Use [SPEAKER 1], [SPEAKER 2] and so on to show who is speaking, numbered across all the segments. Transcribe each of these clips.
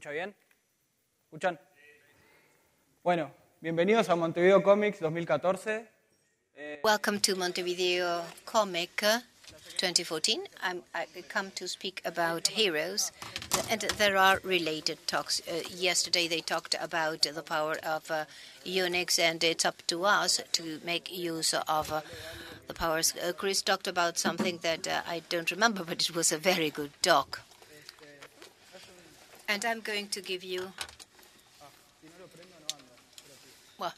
[SPEAKER 1] escucha bien? ¿Escuchan? Bueno, bienvenidos a Montevideo Comics 2014.
[SPEAKER 2] Welcome to Montevideo Comic 2014. I come to speak about heroes, and there are related talks. Yesterday they talked about the power of Unix, and it's up to us to make use of the powers. Chris talked about something that I don't remember, but it was a very good talk. And I'm going to give you... Well,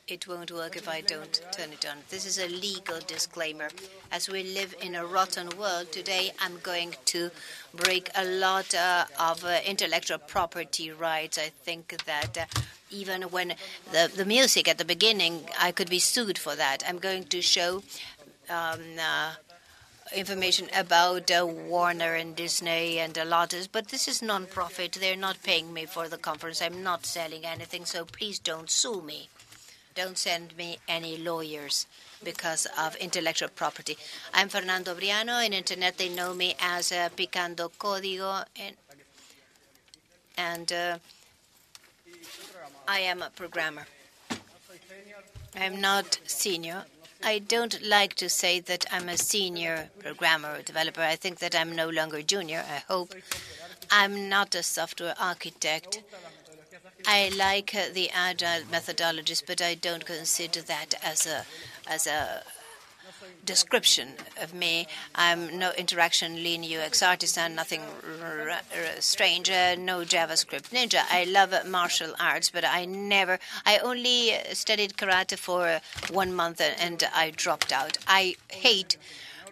[SPEAKER 2] it won't work if I don't turn it on. This is a legal disclaimer. As we live in a rotten world today, I'm going to break a lot of intellectual property rights. I think that even when the music at the beginning, I could be sued for that. I'm going to show information about Warner and Disney and Lotus, but this is non-profit. They're not paying me for the conference. I'm not selling anything, so please don't sue me. Don't send me any lawyers because of intellectual property. I'm Fernando Briano. In internet, they know me as Picando Código, and I am a programmer. I'm not senior. I don't like to say that I'm a senior programmer or developer. I think that I'm no longer junior, I hope. I'm not a software architect. I like the agile methodologies, but I don't consider that as a description of me. I'm no interaction lean UX artisan, nothing strange, no JavaScript ninja. I love martial arts, but I only studied karate for 1 month and I dropped out. I hate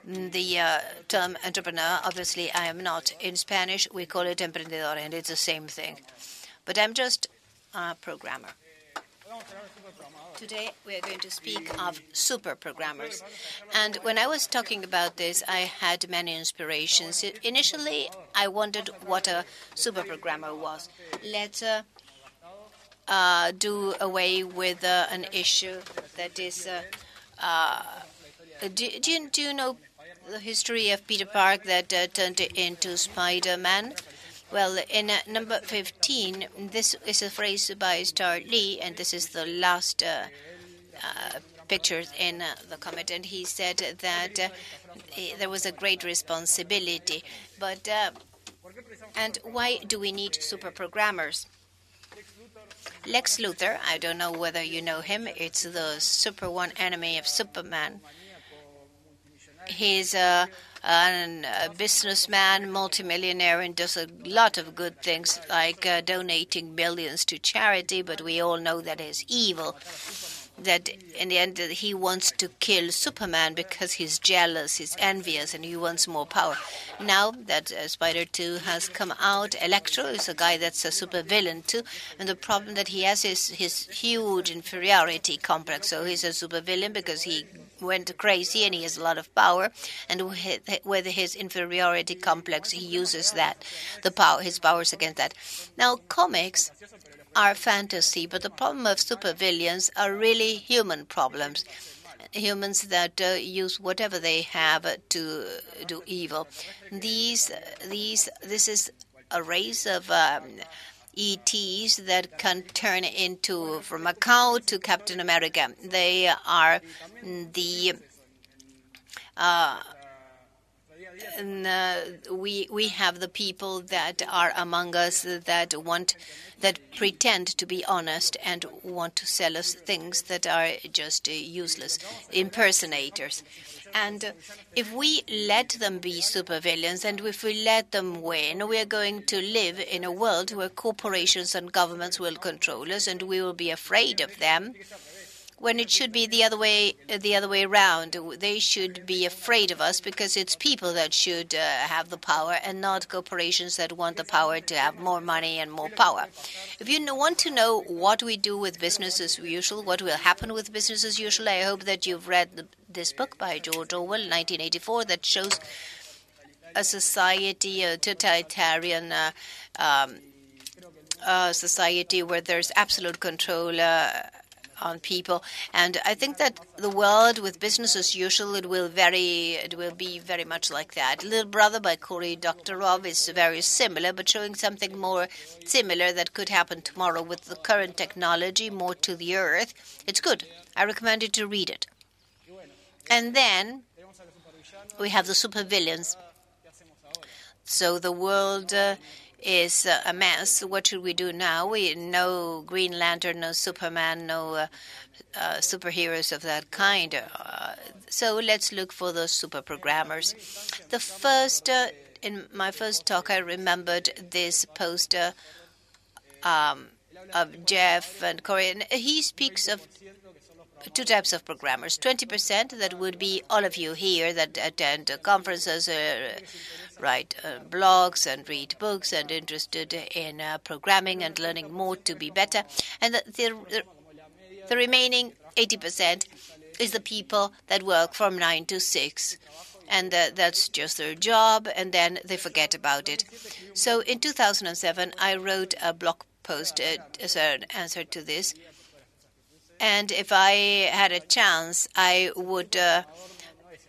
[SPEAKER 2] the term entrepreneur. Obviously, I am not. In Spanish, we call it emprendedor, and it's the same thing. But I'm just a programmer. Today, we are going to speak of super programmers. And when I was talking about this, I had many inspirations. Initially, I wondered what a super programmer was. Let's do away with an issue that is... do you know the history of Peter Parker that turned into Spider-Man? Well, in number 15, this is a phrase by Star Lee, and this is the last picture in the comic, and he said that there was a great responsibility. But and why do we need super programmers? Lex Luthor, I don't know whether you know him, it's the Super One enemy of Superman. He's a businessman, multimillionaire, and does a lot of good things, like donating millions to charity, but we all know that is evil. That in the end, he wants to kill Superman because he's jealous, he's envious, and he wants more power. Now that Spider 2 has come out, Electro is a guy that's a super villain too, and the problem that he has is his huge inferiority complex. So he's a super villain because he went crazy and he has a lot of power, and with his inferiority complex, he uses that, his powers against that. Now, comics are fantasy, but the problem of supervillains are really human problems. Humans that use whatever they have to do evil. This is a race of ETs that can turn into, from a cow to Captain America. They are the we have the people that are among us that pretend to be honest and want to sell us things that are just useless, impersonators. And if we let them be supervillains and if we let them win, we are going to live in a world where corporations and governments will control us, and we will be afraid of them, when it should be the other way around. They should be afraid of us because it's people that should have the power and not corporations that want the power to have more money and more power. If you want to know what we do with business as usual, what will happen with business as usual, I hope that you've read this book by George Orwell, 1984, that shows a society, a totalitarian society where there's absolute control on people. And I think that the world with business as usual, it will be very much like that. Little Brother by Cory Doctorow is very similar, but showing something more similar that could happen tomorrow with the current technology, more to the earth. It's good. I recommend you to read it. And then we have the supervillains. So the world is a mess. What should we do now? No Green Lantern, no Superman, no superheroes of that kind. So let's look for those super programmers. The first, in my first talk, I remembered this poster of Jeff and Corey. And he speaks of two types of programmers. 20%, that would be all of you here that attend conferences, write blogs and read books and interested in programming and learning more to be better. And the remaining 80% is the people that work from 9 to 6. And that's just their job, and then they forget about it. So in 2007, I wrote a blog post as an answer to this. And if I had a chance, I would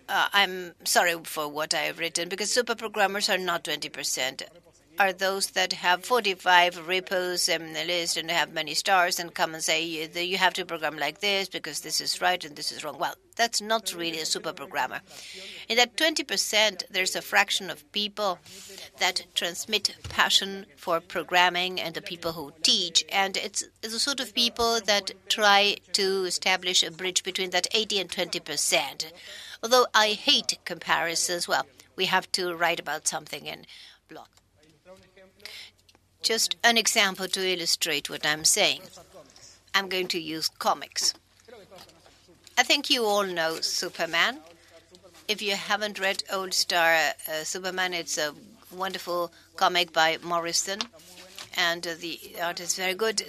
[SPEAKER 2] I'm sorry for what I have written, because super programmers are not 20%. Are those that have 45 repos in the list and have many stars and come and say you have to program like this because this is right and this is wrong. Well, that's not really a super programmer. In that 20%, there's a fraction of people that transmit passion for programming and the people who teach. And it's the sort of people that try to establish a bridge between that 80 and 20%. Although I hate comparisons, well, we have to write about something in blog. Just an example to illustrate what I'm saying. I'm going to use comics. I think you all know Superman. If you haven't read Old Star Superman, it's a wonderful comic by Morrison, and the art is very good.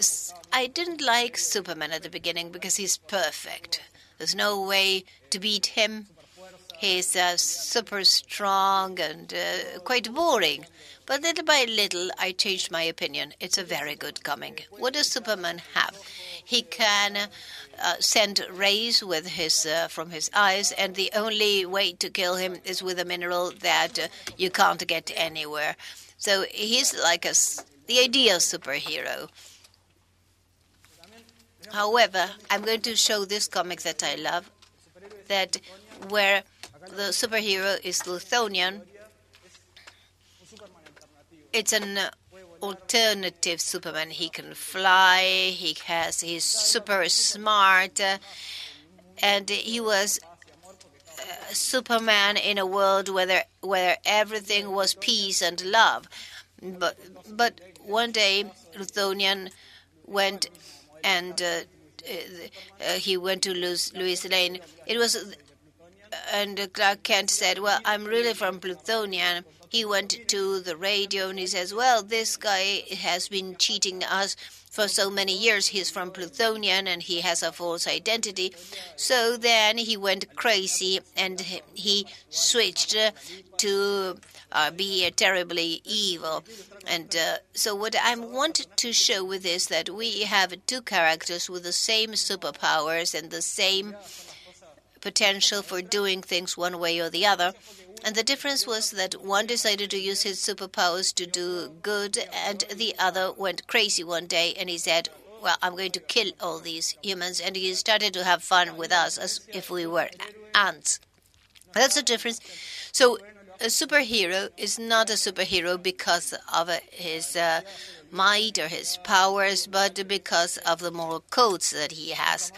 [SPEAKER 2] I didn't like Superman at the beginning because he's perfect. There's no way to beat him. He's super strong and quite boring. But little by little, I changed my opinion. It's a very good comic. What does Superman have? He can send rays with from his eyes, and the only way to kill him is with a mineral that you can't get anywhere. So he's like the ideal superhero. However, I'm going to show this comic that I love, that where the superhero is Luthonian. It's an alternative Superman. He can fly. He's super smart, and he was Superman in a world where everything was peace and love. But one day, Luthonian went and he went to Lois Lane. It was, and Clark Kent said, "Well, I'm really from Plutonian." He went to the radio and he says, "Well, this guy has been cheating us for so many years. He's from Plutonian and he has a false identity." So then he went crazy and he switched to be terribly evil. And so what I want to show with this, that we have two characters with the same superpowers and the same potential for doing things one way or the other. And the difference was that one decided to use his superpowers to do good, and the other went crazy one day and he said, "Well, I'm going to kill all these humans." And he started to have fun with us as if we were ants. That's the difference. So a superhero is not a superhero because of his might or his powers, but because of the moral codes that he has.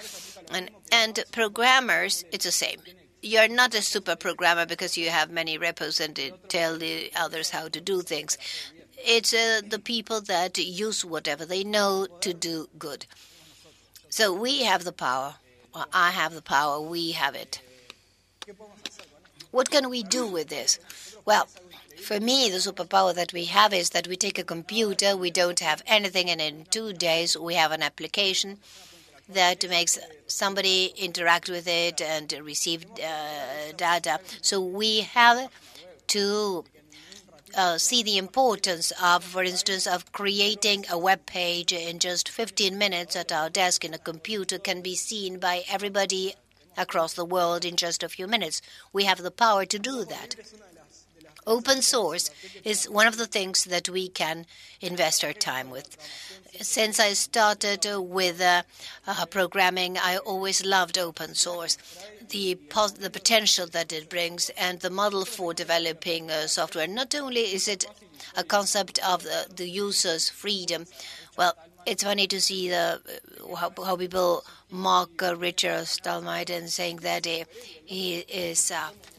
[SPEAKER 2] And programmers, it's the same. You're not a super programmer because you have many repos and tell the others how to do things. It's the people that use whatever they know to do good. So we have the power. Well, I have the power. We have it. What can we do with this? Well, for me, the superpower that we have is that we take a computer, we don't have anything, and in 2 days we have an application that makes somebody interact with it and receive data. So we have to see the importance of, for instance, of creating a web page in just 15 minutes at our desk in a computer can be seen by everybody across the world in just a few minutes. We have the power to do that. Open source is one of the things that we can invest our time with. Since I started with programming, I always loved open source. The potential that it brings and the model for developing software. Not only is it a concept of the user's freedom, well, it's funny to see how people mock Richard Stallman and saying that he is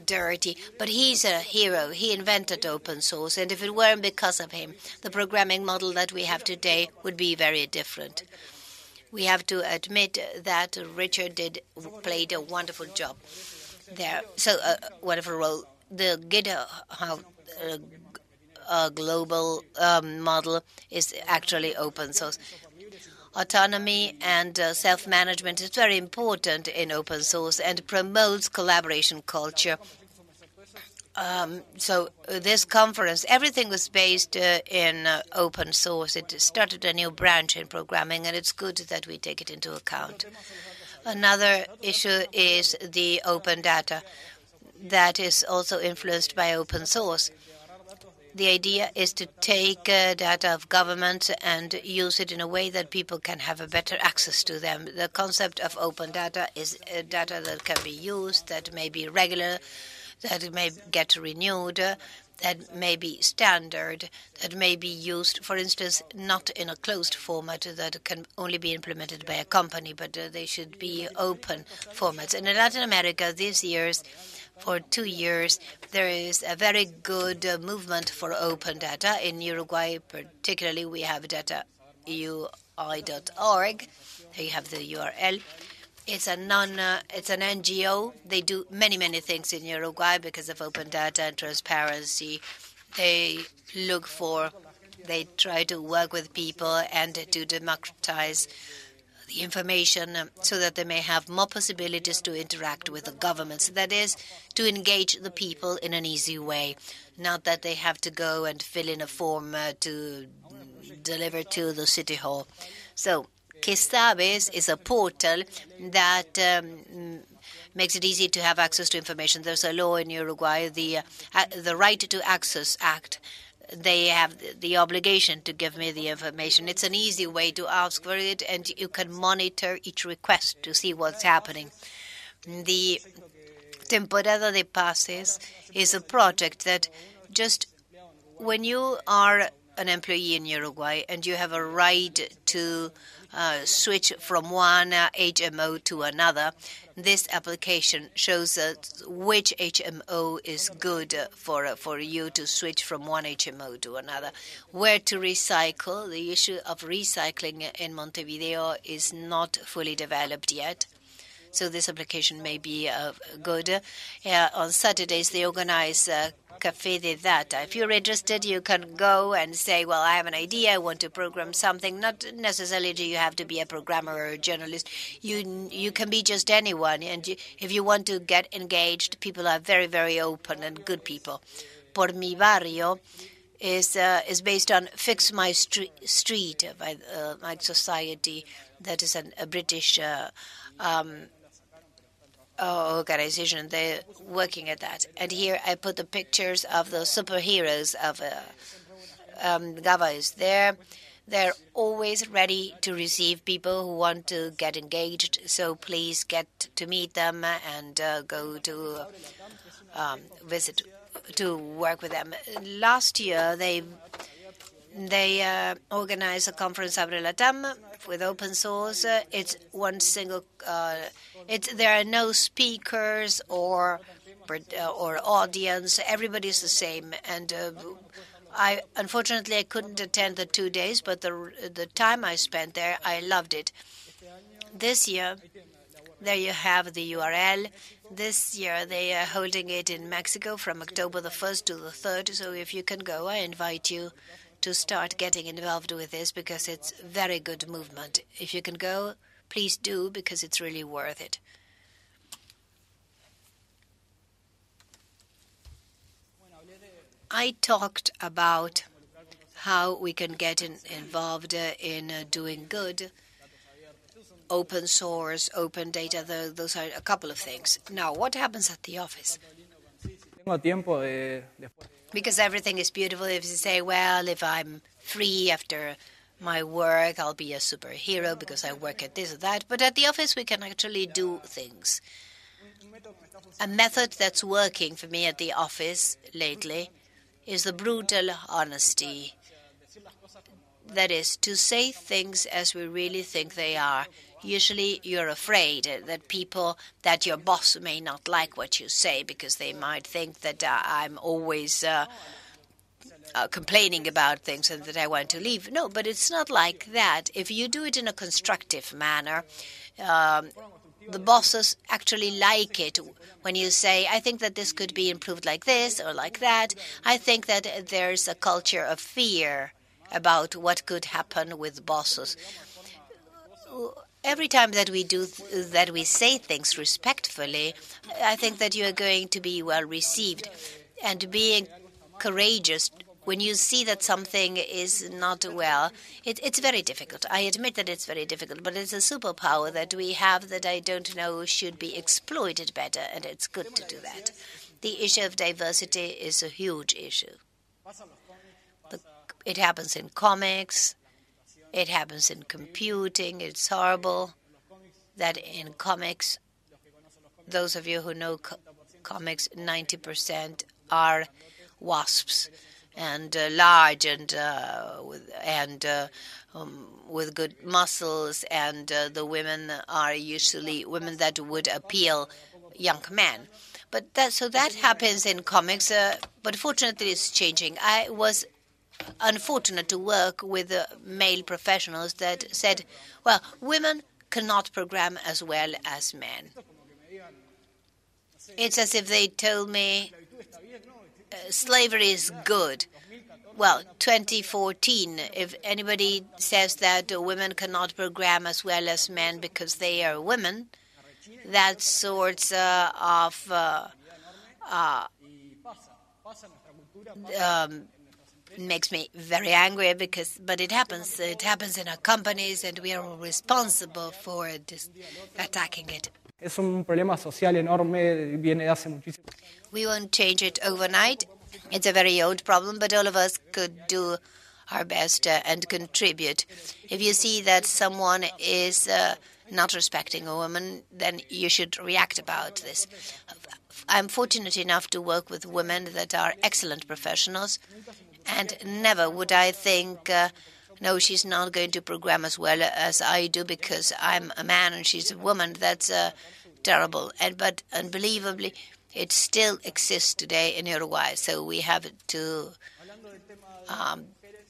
[SPEAKER 2] dirty. But he's a hero. He invented open source. And if it weren't because of him, the programming model that we have today would be very different. We have to admit that Richard played a wonderful job there. So, wonderful role. The GitHub global model is actually open source. Autonomy and self-management is very important in open source and promotes collaboration culture. So this conference, everything was based in open source. It started a new branch in programming, and it's good that we take it into account. Another issue is the open data that is also influenced by open source. The idea is to take data of government and use it in a way that people can have a better access to them. The concept of open data is data that can be used, that may be regular, that may get renewed, that may be standard, that may be used, for instance, not in a closed format that can only be implemented by a company, but they should be open formats. And in Latin America, these years, for 2 years, there is a very good movement for open data. In Uruguay, particularly, we have data.ui.org. There you have the URL. It's an NGO. They do many things in Uruguay because of open data and transparency. They try to work with people and to democratize the information so that they may have more possibilities to interact with the governments. That is, to engage the people in an easy way, not that they have to go and fill in a form to deliver to the city hall. So, Que Sabes is a portal that makes it easy to have access to information. There's a law in Uruguay, the Right to Access Act. They have the obligation to give me the information. It's an easy way to ask for it, and you can monitor each request to see what's happening. The Temporada de Pases is a project that just when you are an employee in Uruguay and you have a right to switch from one HMO to another, this application shows which HMO is good for you to switch from one HMO to another. Where to recycle, the issue of recycling in Montevideo is not fully developed yet. So this application may be good. On Saturdays, they organize Café de Data. If you're interested, you can go and say, well, I have an idea, I want to program something. Not necessarily do you have to be a programmer or a journalist. You can be just anyone. And if you want to get engaged, people are very open and good people. Por Mi Barrio is based on Fix My Street by My Society. That is a British organization. They're working at that. And here I put the pictures of the superheroes of GABA is there. They're always ready to receive people who want to get engaged. So please get to meet them and go to visit to work with them. Last year they organized a conference Abre Latam with open source. It's one single. There are no speakers or audience. Everybody's the same. And unfortunately I couldn't attend the 2 days, but the time I spent there, I loved it. This year, there you have the URL. This year they are holding it in Mexico from October the 1st to the 3rd. So if you can go, I invite you to start getting involved with this because it's a very good movement. If you can go, please do, because it's really worth it. I talked about how we can get involved in doing good, open source, open data. Those are a couple of things. Now, what happens at the office? Because everything is beautiful. If you say, well, if I'm free after my work, I'll be a superhero because I work at this or that. But at the office, we can actually do things. A method that's working for me at the office lately is the brutal honesty. That is, to say things as we really think they are. Usually you're afraid that your boss may not like what you say because they might think that I'm always complaining about things and that I want to leave. No, but it's not like that. If you do it in a constructive manner, the bosses actually like it when you say, I think that this could be improved like this or like that. I think that there's a culture of fear about what could happen with bosses. Every time that we say things respectfully, I think that you are going to be well received. And being courageous when you see that something is not well, it's very difficult. I admit that it's very difficult, but it's a superpower that we have that I don't know should be exploited better, and it's good to do that. The issue of diversity is a huge issue. It happens in comics. It happens in computing. It's horrible that in comics, those of you who know comics, 90% are wasps and large and with good muscles, and the women are usually women that would appeal young men. But that happens in comics. But fortunately, it's changing. I was unfortunate to work with male professionals that said, well, women cannot program as well as men. It's as if they told me slavery is good. Well, 2014, if anybody says that women cannot program as well as men because they are women, that sorts of makes me very angry but it happens. It happens in our companies, and we are responsible for attacking it.
[SPEAKER 1] Es un problema social enorme, viene de hace muchísimo.
[SPEAKER 2] We won't change it overnight. It's a very old problem, but all of us could do our best and contribute. If you see that someone is not respecting a woman, then you should react about this. I'm fortunate enough to work with women that are excellent professionals, and never would I think, no, she's not going to program as well as I do because I'm a man and she's a woman. That's terrible. But unbelievably, it still exists today in Uruguay, so we have to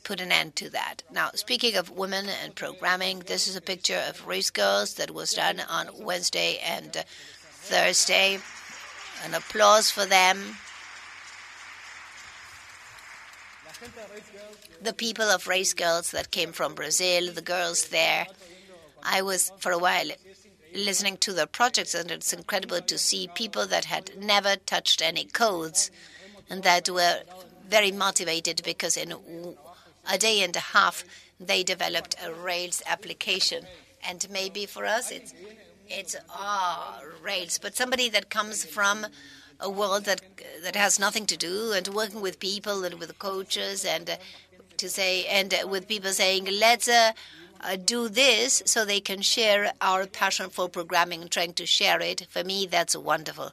[SPEAKER 2] put an end to that. Now, speaking of women and programming, this is a picture of Race Girls that was done on Wednesday and Thursday. An applause for them. The people of Race Girls that came from Brazil, the girls there. I was, for a while, listening to their projects, and it's incredible to see people that had never touched any codes and that were very motivated because in a day and a half they developed a Rails application. And maybe for us it's Rails, but somebody that comes from a world that has nothing to do, and working with people and with coaches and with people saying, let's do this so they can share our passion for programming and trying to share it. For me, that's wonderful.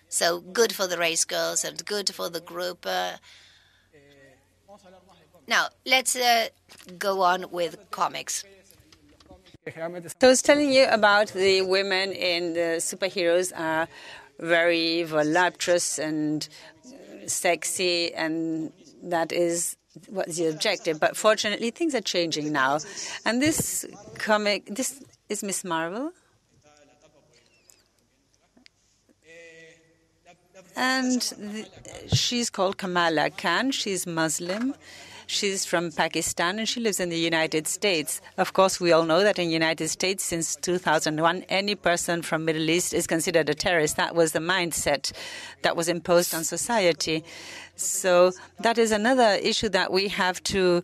[SPEAKER 2] So good for the Race Girls and good for the group. Now, let's go on with comics.
[SPEAKER 3] So I was telling you about the women in the superheroes are very voluptuous and sexy, and that is what's the objective. But fortunately, things are changing now. And this comic, this is Miss Marvel. And she's called Kamala Khan. She's Muslim. She's from Pakistan, and she lives in the United States. Of course, we all know that in the United States, since 2001, any person from Middle East is considered a terrorist. That was the mindset that was imposed on society. So that is another issue that we have to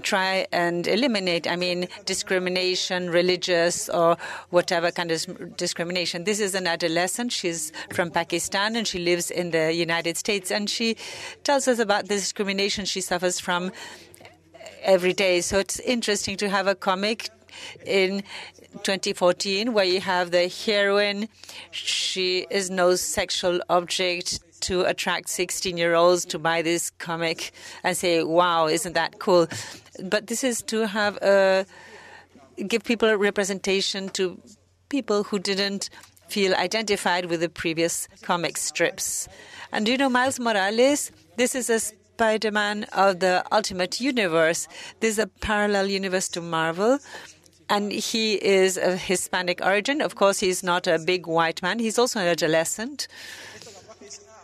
[SPEAKER 3] try and eliminate. I mean, discrimination, religious or whatever kind of discrimination. This is an adolescent. She's from Pakistan and she lives in the United States. And she tells us about the discrimination she suffers from every day. So it's interesting to have a comic in 2014 where you have the heroine. She is no sexual object to attract 16-year-olds to buy this comic and say, wow, isn't that cool? But this is to have give people a representation to people who didn't feel identified with the previous comic strips. And do you know Miles Morales? This is a Spider-Man of the Ultimate Universe. This is a parallel universe to Marvel. And he is of Hispanic origin. Of course, he's not a big white man. He's also an adolescent.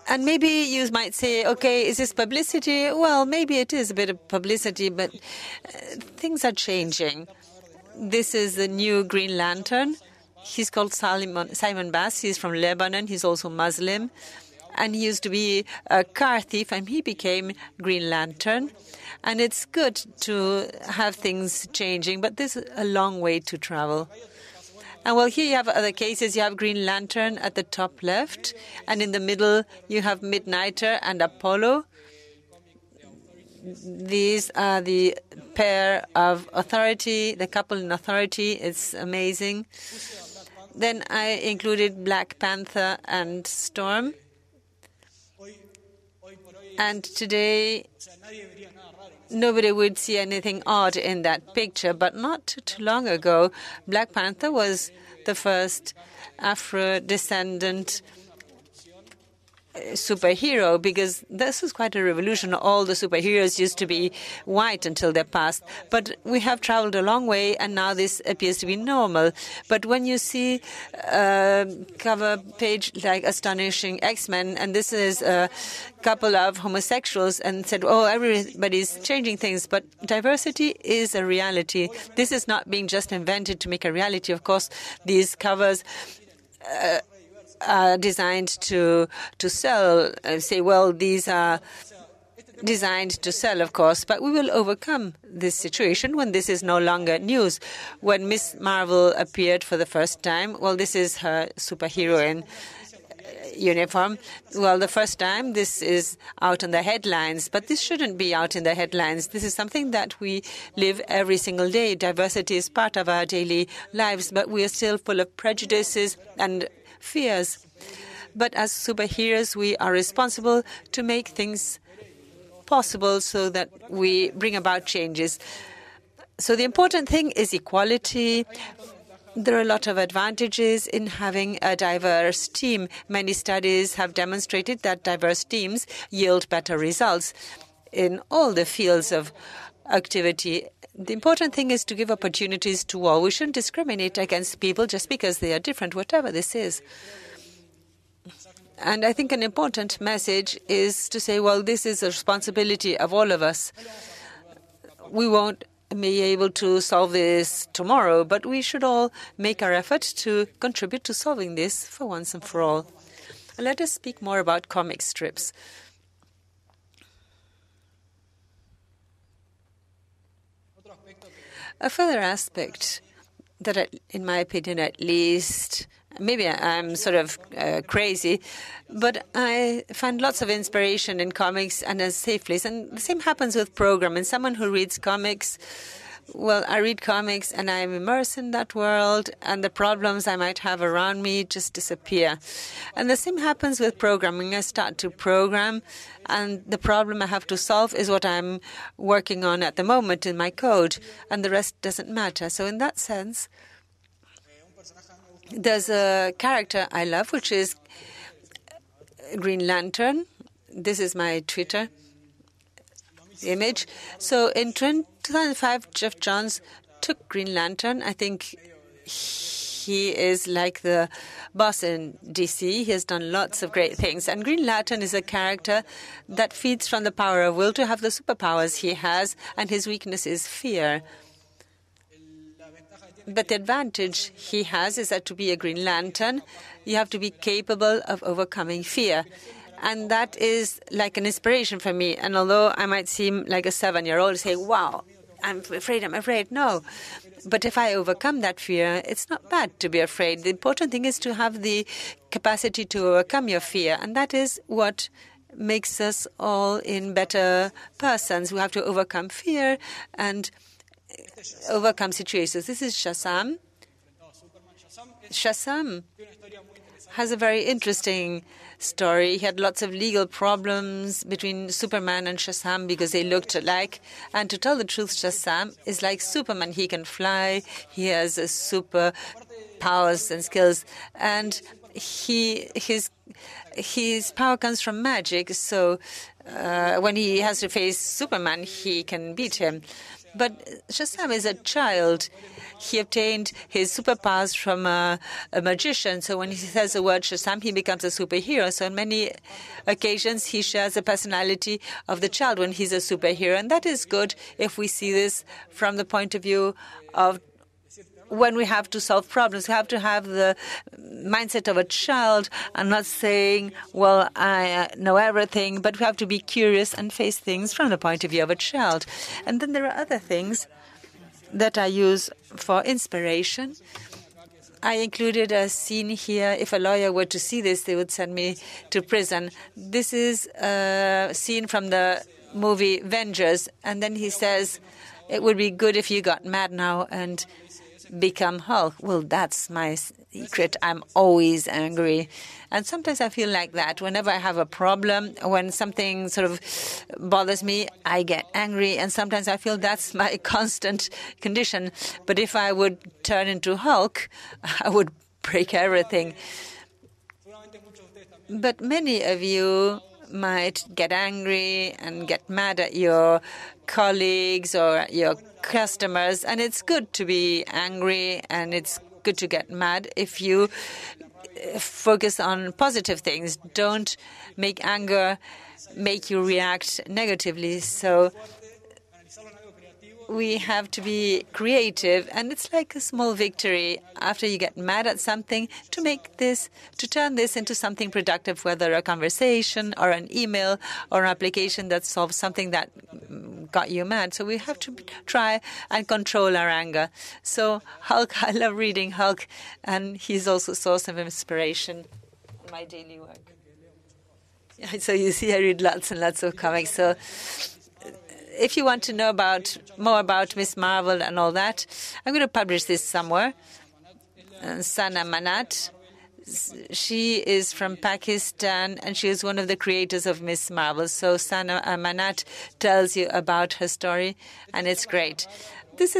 [SPEAKER 3] And maybe you might say, okay, is this publicity? Well, maybe it is a bit of publicity, but things are changing. This is the new Green Lantern. He's called Simon Bass. He's from Lebanon. He's also Muslim. And he used to be a car thief, and he became Green Lantern. And it's good to have things changing, but there's a long way to travel. And well, here you have other cases. You have Green Lantern at the top left, and in the middle you have Midnighter and Apollo. These are the pair of authority, the couple in authority. It's amazing. Then I included Black Panther and Storm. And today, nobody would see anything odd in that picture, but not too long ago, Black Panther was the first Afro-descendant superhero, because this was quite a revolution. All the superheroes used to be white until they passed. But we have traveled a long way, and now this appears to be normal. But when you see a cover page like Astonishing X-Men, and this is a couple of homosexuals, and said, oh, everybody's changing things. But diversity is a reality. This is not being just invented to make a reality. Of course, these covers are designed to sell. Say, well, these are designed to sell, of course, but we will overcome this situation when this is no longer news. When Miss Marvel appeared for the first time, well, this is her superheroine uniform. Well, the first time this is out in the headlines, but this shouldn't be out in the headlines. This is something that we live every single day. Diversity is part of our daily lives, but we are still full of prejudices and fears. But as superheroes, we are responsible to make things possible so that we bring about changes. So the important thing is equality. There are a lot of advantages in having a diverse team. Many studies have demonstrated that diverse teams yield better results in all the fields of activity. The important thing is to give opportunities to all. We shouldn't discriminate against people just because they are different, whatever this is. And I think an important message is to say, well, this is a responsibility of all of us. We won't be able to solve this tomorrow, but we should all make our effort to contribute to solving this for once and for all. And let us speak more about comic strips. A further aspect that, in my opinion at least, maybe I'm sort of crazy, but I find lots of inspiration in comics and a safe place. And the same happens with programming. Someone who reads comics, well, I read comics and I'm immersed in that world, and the problems I might have around me just disappear. And the same happens with programming. I start to program, and the problem I have to solve is what I'm working on at the moment in my code, and the rest doesn't matter. So in that sense, there's a character I love, which is Green Lantern. This is my Twitter image. So in 2005, Jeff Johns took Green Lantern. I think he is like the boss in DC. He has done lots of great things. And Green Lantern is a character that feeds from the power of will to have the superpowers he has, and his weakness is fear. But the advantage he has is that to be a Green Lantern, you have to be capable of overcoming fear. And that is like an inspiration for me. And although I might seem like a 7-year-old, say, wow, I'm afraid. No. But if I overcome that fear, it's not bad to be afraid. The important thing is to have the capacity to overcome your fear. And that is what makes us all in better persons. We have to overcome fear and overcome situations. This is Shazam. Shazam has a very interesting story. He had lots of legal problems between Superman and Shazam because they looked alike. And to tell the truth, Shazam is like Superman. He can fly. He has a super powers and skills. And his power comes from magic. So when he has to face Superman, he can beat him. But Shazam is a child. He obtained his superpowers from a magician. So when he says the word Shazam, he becomes a superhero. So on many occasions, he shares the personality of the child when he's a superhero. And that is good if we see this from the point of view of when we have to solve problems. We have to have the mindset of a child and not saying, well, I know everything, but we have to be curious and face things from the point of view of a child. And then there are other things that I use for inspiration. I included a scene here. If a lawyer were to see this, they would send me to prison. This is a scene from the movie Avengers. And then he says, it would be good if you got mad now and become Hulk. Well, that's my secret. I'm always angry. And sometimes I feel like that. Whenever I have a problem, when something sort of bothers me, I get angry. And sometimes I feel that's my constant condition. But if I would turn into Hulk, I would break everything. But many of you might get angry and get mad at your colleagues or your customers, and it's good to be angry and it's good to get mad if you focus on positive things. Don't make anger make you react negatively. So we have to be creative, and it's like a small victory after you get mad at something to turn this into something productive, whether a conversation or an email or an application that solves something that got you mad. So we have to try and control our anger. So Hulk, I love reading Hulk, and he's also a source of inspiration in my daily work. So you see, I read lots and lots of comics. So if you want to know more about Miss Marvel and all that, I'm going to publish this somewhere. Sana Manat, she is from Pakistan, and she is one of the creators of Miss Marvel. So Sana Manat tells you about her story, and it's great. This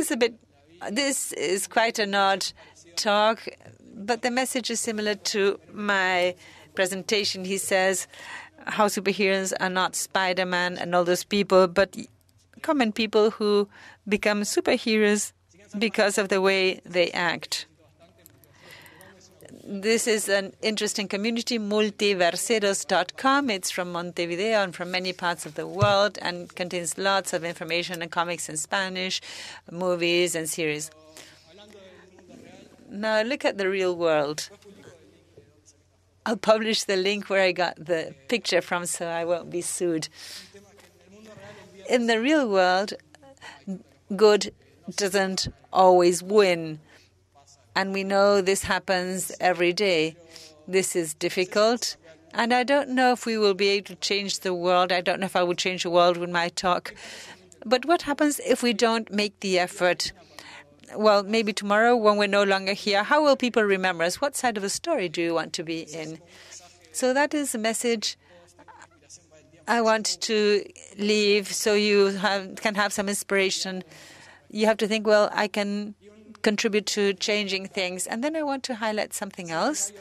[SPEAKER 3] is quite an odd talk, but the message is similar to my presentation. He says how superheroes are not Spider-Man and all those people, but common people who become superheroes because of the way they act. This is an interesting community, multiverseros.com. It's from Montevideo and from many parts of the world and contains lots of information and comics in Spanish, movies and series. Now look at the real world. I'll publish the link where I got the picture from so I won't be sued. In the real world, good doesn't always win. And we know this happens every day. This is difficult. And I don't know if we will be able to change the world. I don't know if I would change the world with my talk. But what happens if we don't make the effort? Well, maybe tomorrow when we're no longer here, how will people remember us? What side of the story do you want to be in? So that is a message I want to leave so you can have some inspiration. You have to think, well, I can contribute to changing things. And then I want to highlight something else.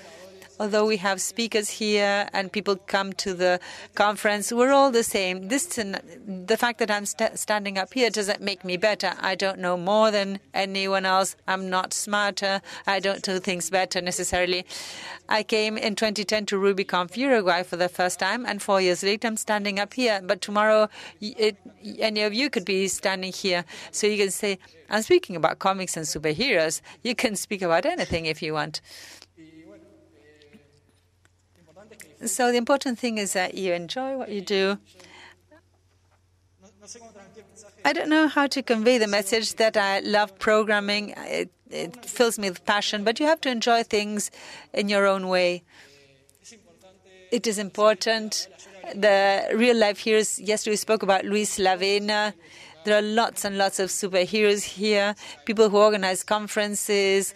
[SPEAKER 3] Although we have speakers here and people come to the conference, we're all the same. The fact that I'm standing up here doesn't make me better. I don't know more than anyone else. I'm not smarter. I don't do things better necessarily. I came in 2010 to RubyConf Uruguay for the first time, and 4 years later I'm standing up here. But tomorrow, any of you could be standing here. So you can say, I'm speaking about comics and superheroes. You can speak about anything if you want. So the important thing is that you enjoy what you do. I don't know how to convey the message that I love programming. It fills me with passion, but you have to enjoy things in your own way. It is important. The real-life heroes, yesterday we spoke about Luis Lavena. There are lots and lots of superheroes here, people who organize conferences,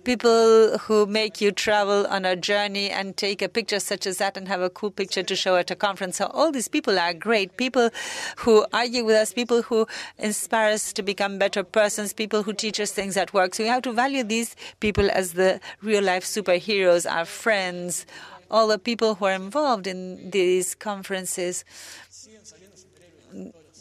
[SPEAKER 3] people who make you travel on a journey and take a picture such as that and have a cool picture to show at a conference. So all these people are great, people who argue with us, people who inspire us to become better persons, people who teach us things at work. So we have to value these people as the real-life superheroes, our friends, all the people who are involved in these conferences.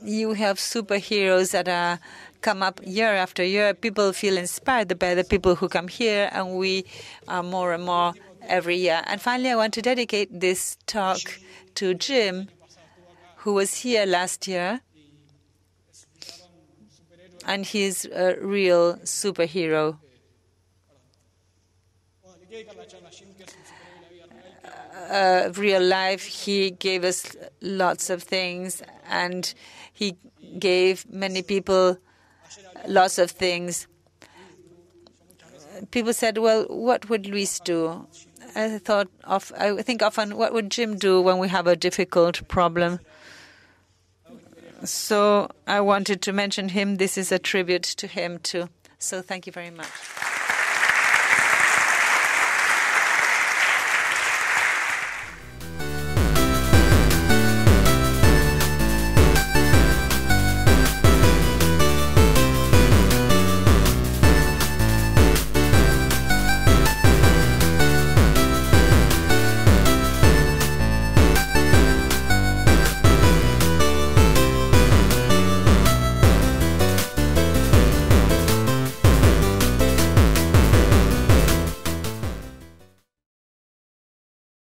[SPEAKER 3] You have superheroes that come up year after year. People feel inspired by the people who come here, and we are more and more every year. And finally, I want to dedicate this talk to Jim, who was here last year, and he's a real superhero. Real life, he gave us lots of things, and he gave many people lots of things. People said, well, what would Luis do? I think often, what would Jim do when we have a difficult problem? So I wanted to mention him. This is a tribute to him, too. So thank you very much.